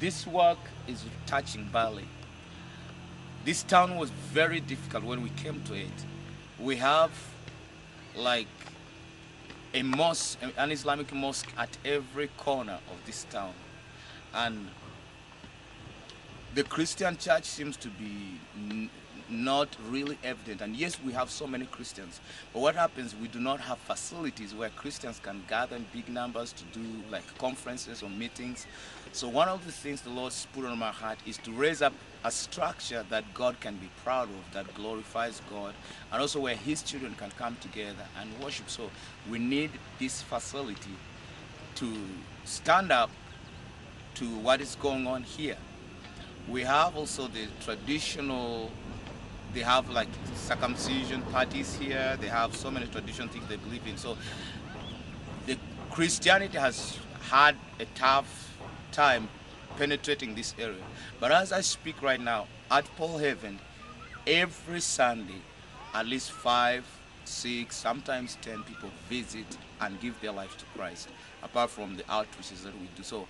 this work is touching Bali. This town was very difficult when we came to it. We have like a mosque, an Islamic mosque at every corner of this town. And the Christian church seems to be not really evident. And yes, we have so many Christians, but what happens, we do not have facilities where Christians can gather in big numbers to do like conferences or meetings. So one of the things the Lord's put on my heart is to raise up a structure that God can be proud of, that glorifies God, and also where his children can come together and worship. So we need this facility to stand up to what is going on here. We have also the traditional, they have like circumcision parties here, they have so many traditional things they believe in. So the Christianity has had a tough time penetrating this area. But as I speak right now, at Paul Heaven, every Sunday, at least 5, 6, sometimes 10 people visit and give their lives to Christ, apart from the outreaches that we do. So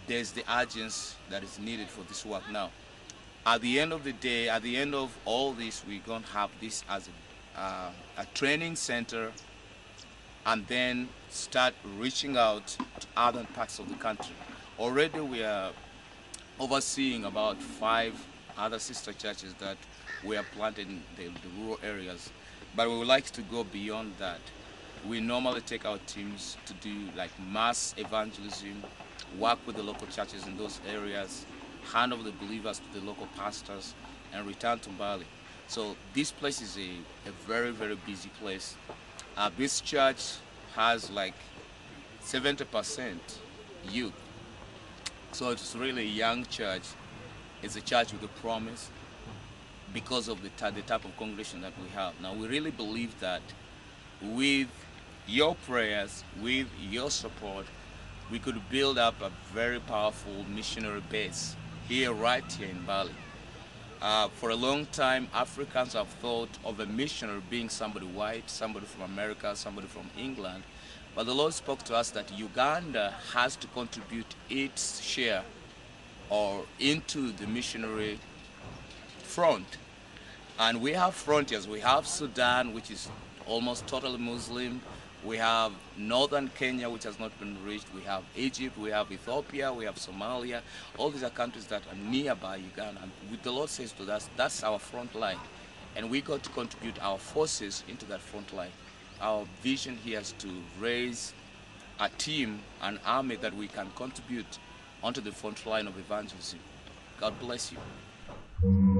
there's the urgency that is needed for this work now. At the end of the day, at the end of all this, we're going to have this as a training center, and then start reaching out to other parts of the country. Already we are overseeing about 5 other sister churches that we are planted in the rural areas, but we would like to go beyond that. We normally take our teams to do like mass evangelism, work with the local churches in those areas, hand over the believers to the local pastors, and return to Bali. So this place is a very, very busy place. This church has like 70% youth. So it's really a young church. It's a church with a promise because of the type of congregation that we have. Now we really believe that with your prayers, with your support, we could build up a very powerful missionary base here, right here in Bali. For a long time, Africans have thought of a missionary being somebody white, somebody from America, somebody from England. But the Lord spoke to us that Uganda has to contribute its share or into the missionary front. And we have frontiers. We have Sudan, which is almost totally Muslim. We have northern Kenya, which has not been reached. We have Egypt, we have Ethiopia, we have Somalia. All these are countries that are nearby Uganda. And the Lord says to us, that's our front line. And we got to contribute our forces into that front line. Our vision here is to raise a team, an army that we can contribute onto the front line of evangelism. God bless you.